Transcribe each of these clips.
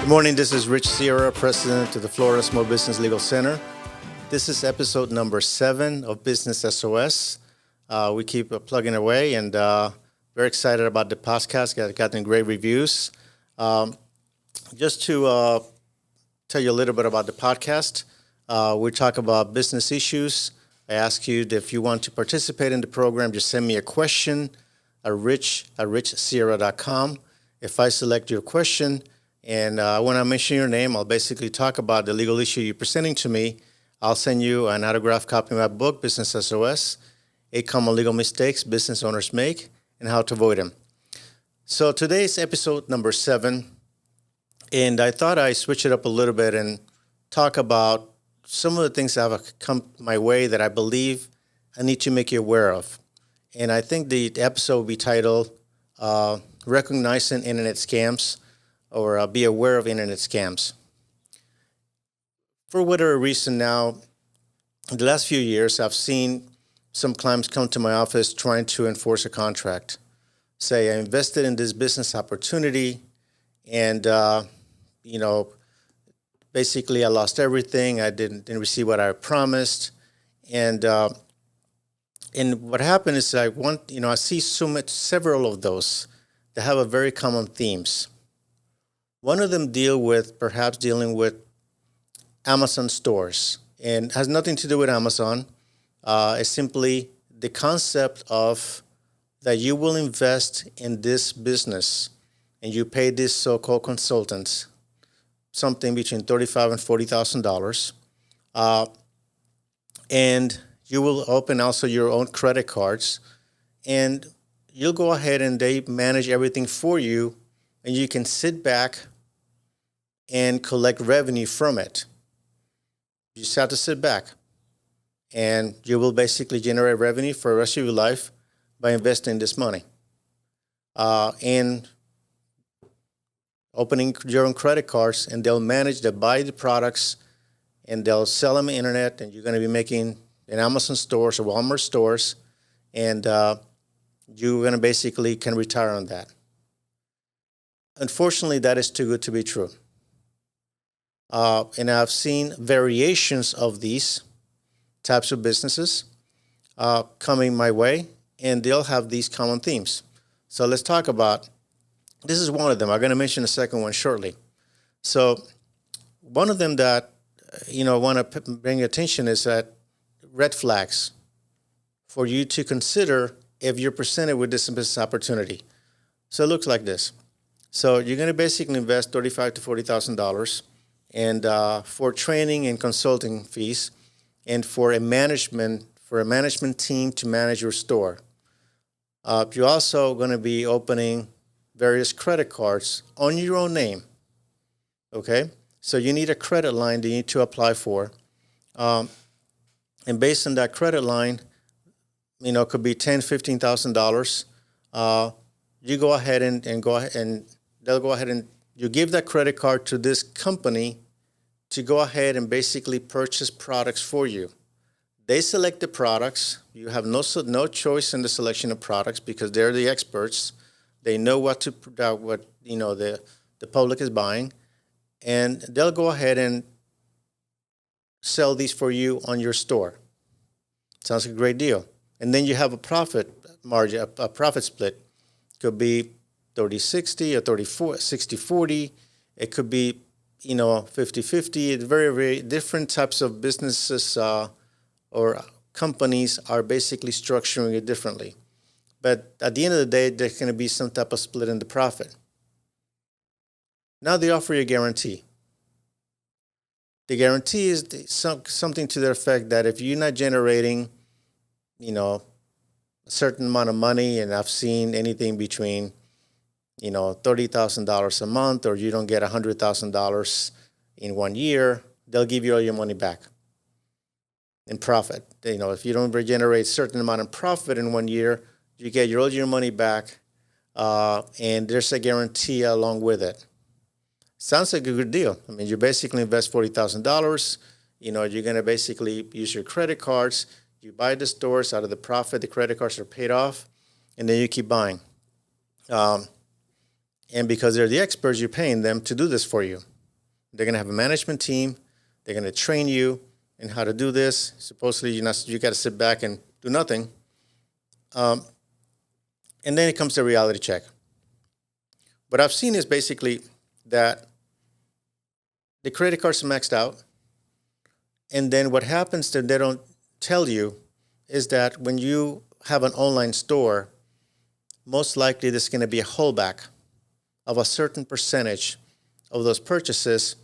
Good morning. This is Rich Sierra, President of the Florida Small Business Legal Center. This is episode number 7 of Business SOS. We keep plugging away and very excited about the podcast. Gotten great reviews. Just to tell you a little bit about the podcast, we talk about business issues. I ask you if you want to participate in the program, just send me a question at richsierra.com. If I select your question, and when I mention your name, I'll basically talk about the legal issue you're presenting to me. I'll send you an autographed copy of my book, Business SOS, 8 Common Legal Mistakes Business Owners Make and How to Avoid Them. So today's episode number 7, and I thought I'd switch it up a little bit and talk about some of the things that have come my way that I believe I need to make you aware of. And I think the episode will be titled Recognizing Internet Scams, or be aware of internet scams. For whatever reason now, in the last few years, I've seen some clients come to my office trying to enforce a contract. Say, I invested in this business opportunity and, basically I lost everything. I didn't receive what I promised. And what happened is I see several of those that have a very common themes. One of them dealing with Amazon stores, and has nothing to do with Amazon. It's simply the concept of that you will invest in this business and you pay this so-called consultant something between $35,000 and $40,000, and you will open also your own credit cards, and you'll go ahead and they manage everything for you, and you can sit back and collect revenue from it. You just have to sit back, and you will basically generate revenue for the rest of your life by investing this money. And opening your own credit cards, and they'll buy the products, and they'll sell them on the internet, and you're going to be making in Amazon stores or Walmart stores, and you're going to basically can retire on that. Unfortunately, that is too good to be true. And I've seen variations of these types of businesses coming my way, and they'll have these common themes. So let's talk about, this is one of them. I'm going to mention the second one shortly. So one of them that, I want to bring attention is that red flags for you to consider if you're presented with this business opportunity. So it looks like this. So you're going to basically invest $35,000 to $40,000. And for training and consulting fees, and for a management team to manage your store. You're also going to be opening various credit cards on your own name. Okay, so you need a credit line that you need to apply for, and based on that credit line, it could be $10,000, $15,000. You go ahead and they'll go ahead and you give that credit card to this company to go ahead and basically purchase products for you. They select the products. You have no choice in the selection of products because they're the experts. They know what the public is buying, and they'll go ahead and sell these for you on your store. Sounds like a great deal. And then you have a profit margin, a profit split. Could be 30-60 or 60-40. It could be 50-50. It's very, very different types of businesses or companies are basically structuring it differently. But at the end of the day, there's going to be some type of split in the profit. Now they offer you a guarantee. The guarantee is something to the effect that if you're not generating, a certain amount of money, and I've seen anything between $30,000 a month, or you don't get $100,000 in 1 year, they'll give you all your money back in profit. If you don't generate a certain amount of profit in 1 year, you get all your money back, and there's a guarantee along with it. Sounds like a good deal. I mean, you basically invest $40,000. You're going to basically use your credit cards. You buy the stores out of the profit. The credit cards are paid off, and then you keep buying. And because they're the experts, you're paying them to do this for you. They're going to have a management team. They're going to train you in how to do this. Supposedly, you got to sit back and do nothing. And then it comes to reality check. What I've seen is basically that the credit cards are maxed out. And then what happens that they don't tell you is that when you have an online store, most likely there's going to be a holdback of a certain percentage of those purchases.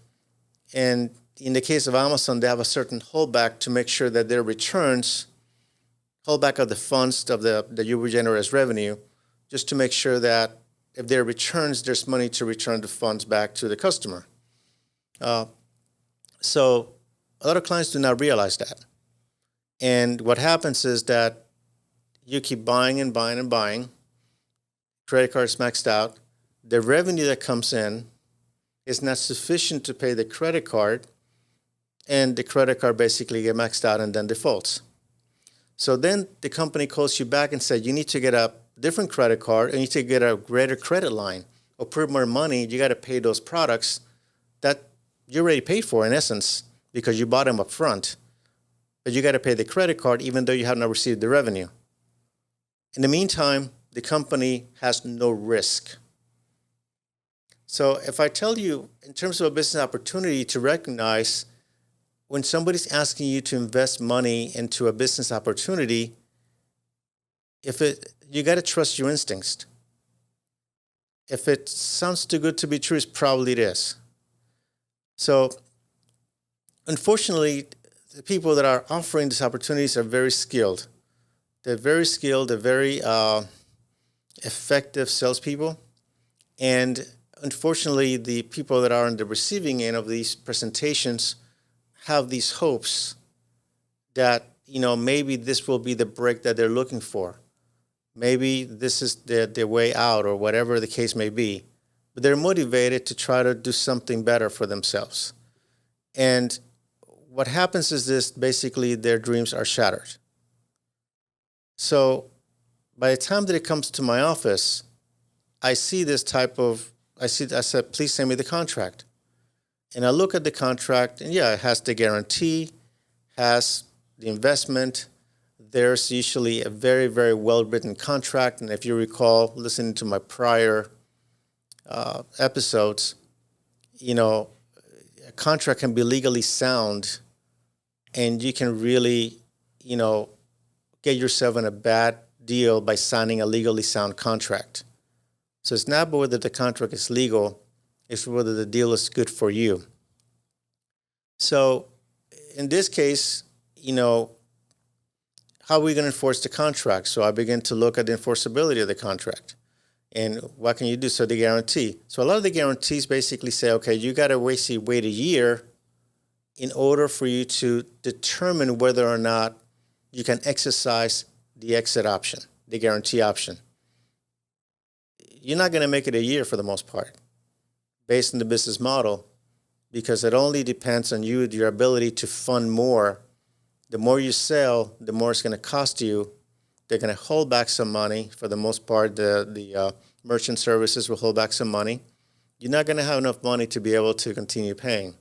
And in the case of Amazon, they have a certain holdback to make sure that their returns, holdback of the funds that you will generate as revenue, just to make sure that if there are returns, there's money to return the funds back to the customer. So a lot of clients do not realize that. And what happens is that you keep buying and buying and buying. Credit card's maxed out. The revenue that comes in is not sufficient to pay the credit card, and the credit card basically gets maxed out and then defaults. So then the company calls you back and says, you need to get a different credit card and you need to get a greater credit line or put more money. You got to pay those products that you already paid for, in essence, because you bought them up front. But you got to pay the credit card even though you have not received the revenue. In the meantime, the company has no risk. So if I tell you, in terms of a business opportunity, to recognize when somebody's asking you to invest money into a business opportunity, you got to trust your instincts. If it sounds too good to be true, probably it is. So unfortunately, the people that are offering these opportunities are very skilled. They're very skilled. They're very effective salespeople. And unfortunately, the people that are on the receiving end of these presentations have these hopes that, maybe this will be the break that they're looking for. Maybe this is their way out or whatever the case may be. But they're motivated to try to do something better for themselves. And what happens is this, basically their dreams are shattered. So by the time that it comes to my office, I see this I said, please send me the contract. And I look at the contract, and it has the guarantee, has the investment. There's usually a very, very well-written contract. And if you recall, listening to my prior episodes, a contract can be legally sound, and you can really, get yourself in a bad deal by signing a legally sound contract. So it's not whether the contract is legal, it's whether the deal is good for you. So in this case, how are we going to enforce the contract? So I begin to look at the enforceability of the contract. And what can you do? So the guarantee. So a lot of the guarantees basically say, okay, you got to wait a year in order for you to determine whether or not you can exercise the exit option, the guarantee option. You're not going to make it a year for the most part, based on the business model, because it only depends on you, your ability to fund more. The more you sell, the more it's going to cost you. They're going to hold back some money. For the most part, the merchant services will hold back some money. You're not going to have enough money to be able to continue paying.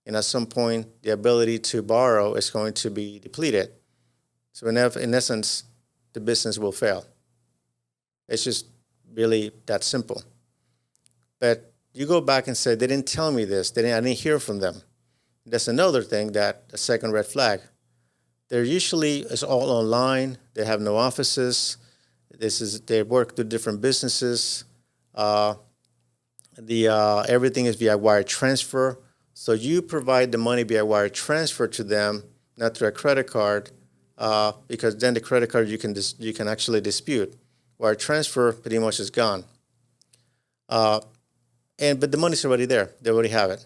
And at some point, the ability to borrow is going to be depleted. So in essence, the business will fail. It's just really that simple. But you go back and say, they didn't tell me this. I didn't hear from them. That's another thing, a second red flag. They're usually, it's all online. They have no offices. They work through different businesses. Everything is via wire transfer. So you provide the money via wire transfer to them, not through a credit card, because then the credit card you can actually dispute. Wire transfer pretty much is gone. But the money's already there. They already have it.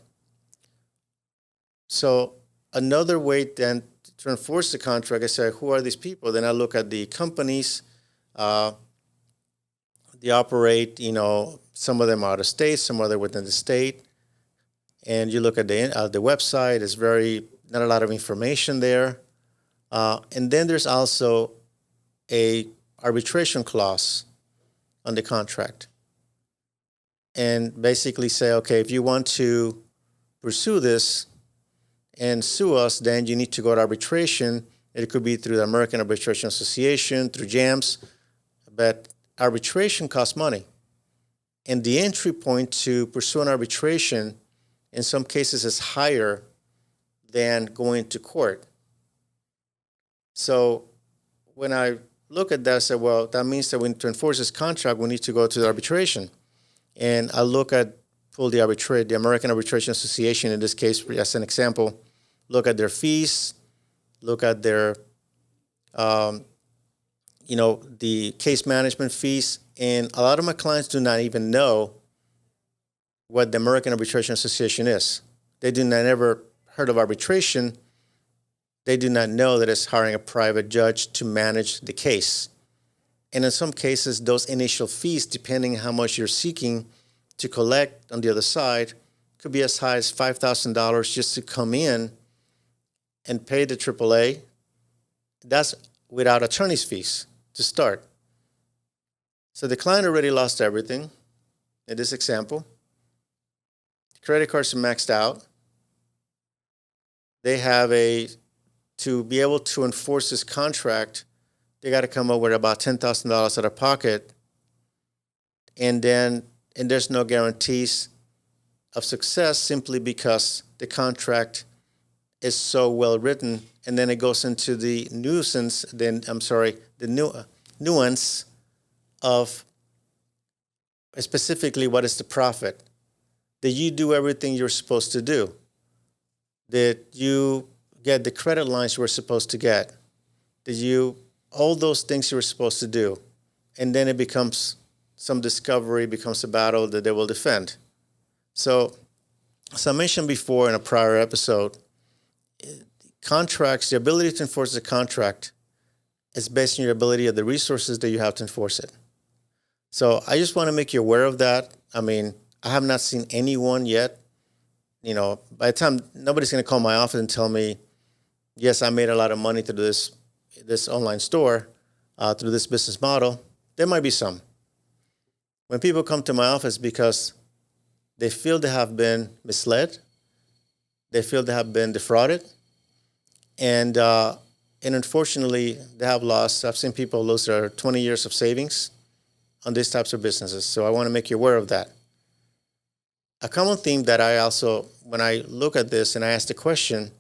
So another way then to enforce the contract, I say, who are these people? Then I look at the companies. They operate, some of them are out of state, some of them within the state. And you look at the website, it's not a lot of information there. And then there's also a arbitration clause on the contract. And basically say, okay, if you want to pursue this and sue us, then you need to go to arbitration. It could be through the American Arbitration Association, through JAMS, but arbitration costs money. And the entry point to pursue an arbitration in some cases is higher than going to court. So when I look at that, I say, well, that means that we need to enforce this contract, we need to go to the arbitration. And I look at, pull the American Arbitration Association in this case as an example, look at their fees, look at their, the case management fees. And a lot of my clients do not even know what the American Arbitration Association is. They do not ever heard of arbitration. They do not know that it's hiring a private judge to manage the case. And in some cases, those initial fees, depending on how much you're seeking to collect on the other side, could be as high as $5,000 just to come in and pay the AAA. That's without attorney's fees to start. So the client already lost everything in this example. Credit cards are maxed out. They have to be able to enforce this contract, they got to come up with about $10,000 out of pocket. And there's no guarantees of success simply because the contract is so well written. And then it goes into the nuance of specifically what is the profit. Did you do everything you're supposed to do? Did you get the credit lines you were supposed to get? Did you, all those things you were supposed to do? And then it becomes some discovery, becomes a battle that they will defend. So, as I mentioned before in a prior episode, contracts, the ability to enforce the contract is based on your ability of the resources that you have to enforce it. So I just want to make you aware of that. I mean, I have not seen anyone yet. You know, by the time, nobody's going to call my office and tell me, yes, I made a lot of money through this online store, through this business model. There might be some. When people come to my office because they feel they have been misled, they feel they have been defrauded, and unfortunately, they have lost. I've seen people lose their 20 years of savings on these types of businesses. So I want to make you aware of that. A common theme that I also, when I look at this and I ask the question,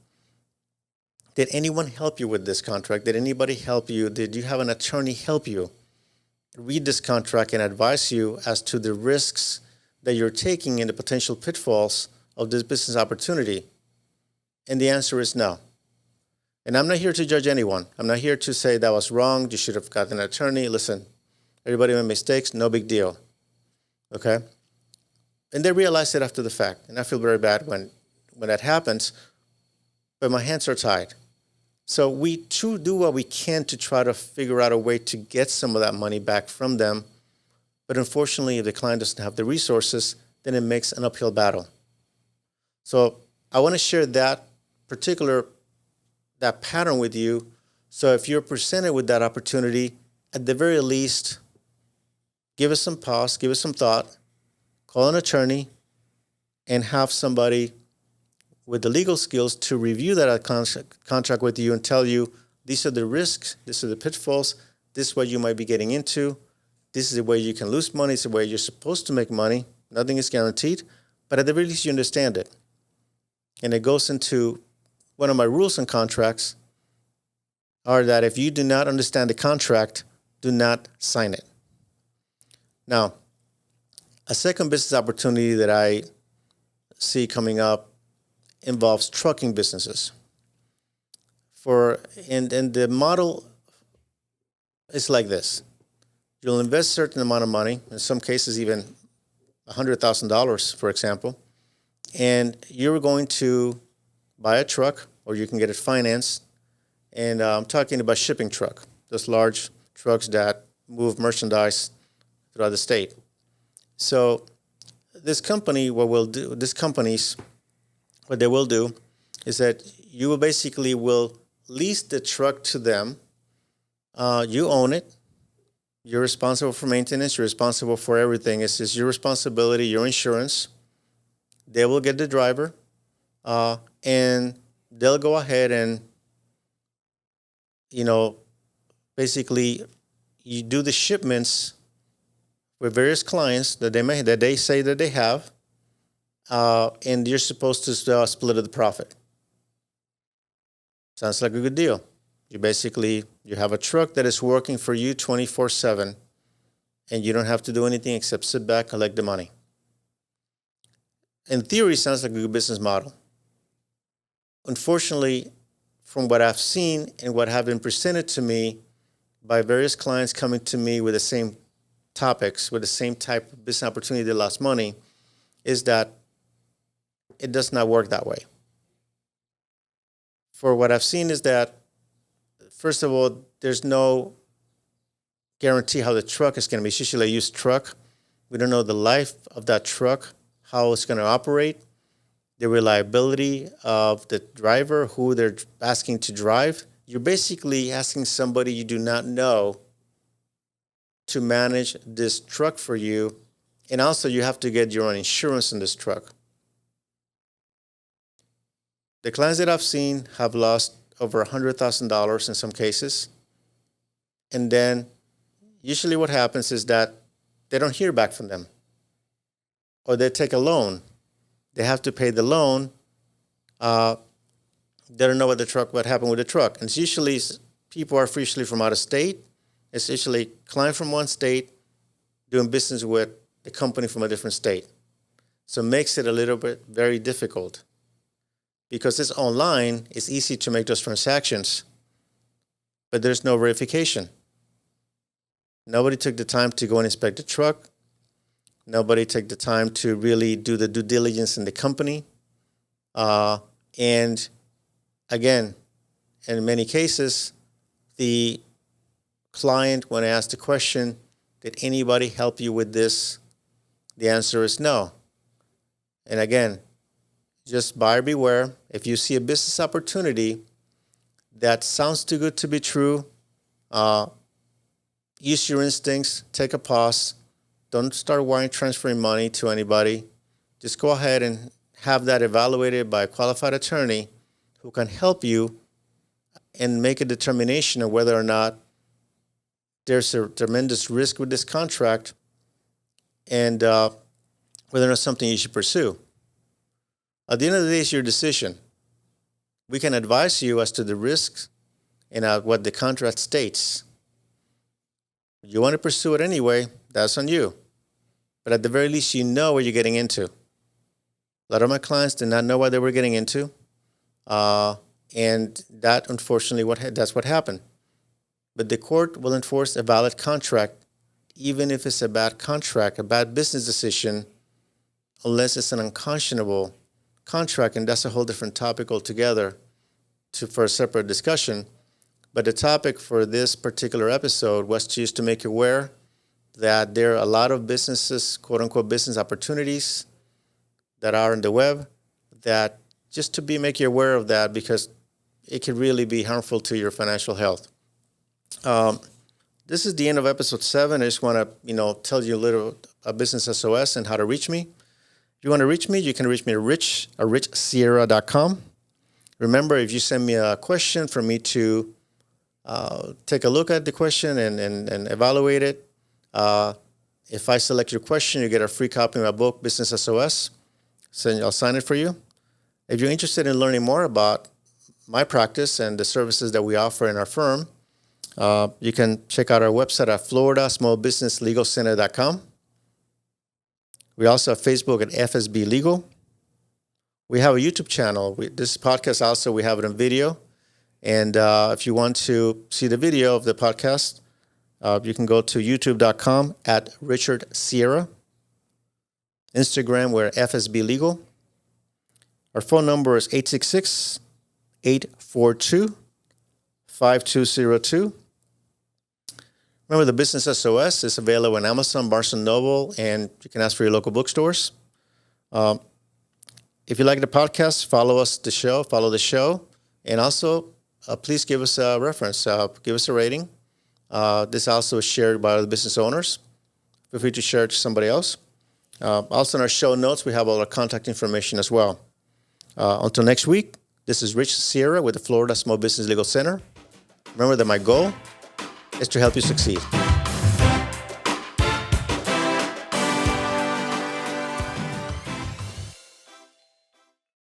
did anyone help you with this contract? Did anybody help you? Did you have an attorney help you read this contract and advise you as to the risks that you're taking and the potential pitfalls of this business opportunity? And the answer is no. And I'm not here to judge anyone. I'm not here to say that was wrong. You should have gotten an attorney. Listen, everybody made mistakes. No big deal. Okay? And they realize it after the fact. And I feel very bad when that happens. But my hands are tied. So we do what we can to try to figure out a way to get some of that money back from them. But unfortunately, if the client doesn't have the resources, then it makes an uphill battle. So I want to share that pattern with you. So if you're presented with that opportunity, at the very least, give us some pause, give us some thought, call an attorney, and have somebody with the legal skills to review that contract with you and tell you, these are the risks, these are the pitfalls, this is what you might be getting into, this is the way you can lose money, it's the way you're supposed to make money, nothing is guaranteed, but at the very least you understand it. And it goes into one of my rules on contracts are that if you do not understand the contract, do not sign it. Now, a second business opportunity that I see coming up involves trucking businesses. And the model is like this. You'll invest a certain amount of money, in some cases even $100,000, for example, and you're going to buy a truck, or you can get it financed. And I'm talking about shipping truck, those large trucks that move merchandise throughout the state. So this company, what they will do is that you will basically lease the truck to them. You own it. You're responsible for maintenance. You're responsible for everything. It's just your responsibility, your insurance. They will get the driver. and they'll go ahead and, basically you do the shipments with various clients that they say that they have, and you're supposed to split the profit. Sounds like a good deal. You have a truck that is working for you 24/7, and you don't have to do anything except sit back, collect the money. In theory, sounds like a good business model. Unfortunately, from what I've seen and what have been presented to me by various clients coming to me with the same topics, with the same type of business opportunity that lost money, is that it does not work that way. For what I've seen is that, first of all, there's no guarantee how the truck is going to be. It's usually a used truck. We don't know the life of that truck, how it's going to operate, the reliability of the driver, who they're asking to drive. You're basically asking somebody you do not know to manage this truck for you. And also you have to get your own insurance in this truck. The clients that I've seen have lost over $100,000 in some cases. And then usually what happens is that they don't hear back from them. Or they take a loan. They have to pay the loan. They don't know what happened with the truck. And it's usually people are usually from out of state. It's usually a client from one state doing business with the company from a different state. So it makes it a little bit very difficult. Because it's online, it's easy to make those transactions, but there's no verification. Nobody took the time to go and inspect the truck. Nobody took the time to really do the due diligence in the company. And again, in many cases, the client, when I asked the question, did anybody help you with this? The answer is no. And again, just buyer beware. If you see a business opportunity that sounds too good to be true, use your instincts, take a pause. Don't start wire transferring money to anybody. Just go ahead and have that evaluated by a qualified attorney who can help you and make a determination of whether or not there's a tremendous risk with this contract and whether or not something you should pursue. At the end of the day, it's your decision. We can advise you as to the risks and what the contract states. You want to pursue it anyway, that's on you. But at the very least, you know what you're getting into. A lot of my clients did not know what they were getting into. And that, unfortunately, that's what happened. But the court will enforce a valid contract, even if it's a bad contract, a bad business decision, unless it's an unconscionable contract, and that's a whole different topic altogether for a separate discussion. But the topic for this particular episode was just to make you aware that there are a lot of businesses, quote-unquote business opportunities that are on the web, that just to make you aware of that, because it can really be harmful to your financial health. This is the end of episode 7. I just want to, tell you a little about Business SOS and how to reach me. If you want to reach me, you can reach me at richsierra.com. Remember, if you send me a question for me to take a look at the question and evaluate it, if I select your question, you get a free copy of my book, Business SOS. So I'll sign it for you. If you're interested in learning more about my practice and the services that we offer in our firm, you can check out our website at floridasmallbusinesslegalcenter.com. We also have Facebook at FSB Legal. We have a YouTube channel. This podcast also, we have it in video. And if you want to see the video of the podcast, you can go to youtube.com at Richard Sierra. Instagram, we're FSB Legal. Our phone number is 866-842-5202. Remember, the Business SOS is available on Amazon, Barnes & Noble, and you can ask for your local bookstores. If you like the podcast, follow the show, and also please give us a reference, give us a rating. This also is shared by the business owners. Feel free to share it to somebody else. Also in our show notes, we have all our contact information as well. Until next week, this is Rich Sierra with the Florida Small Business Legal Center. Remember that my goal is to help you succeed.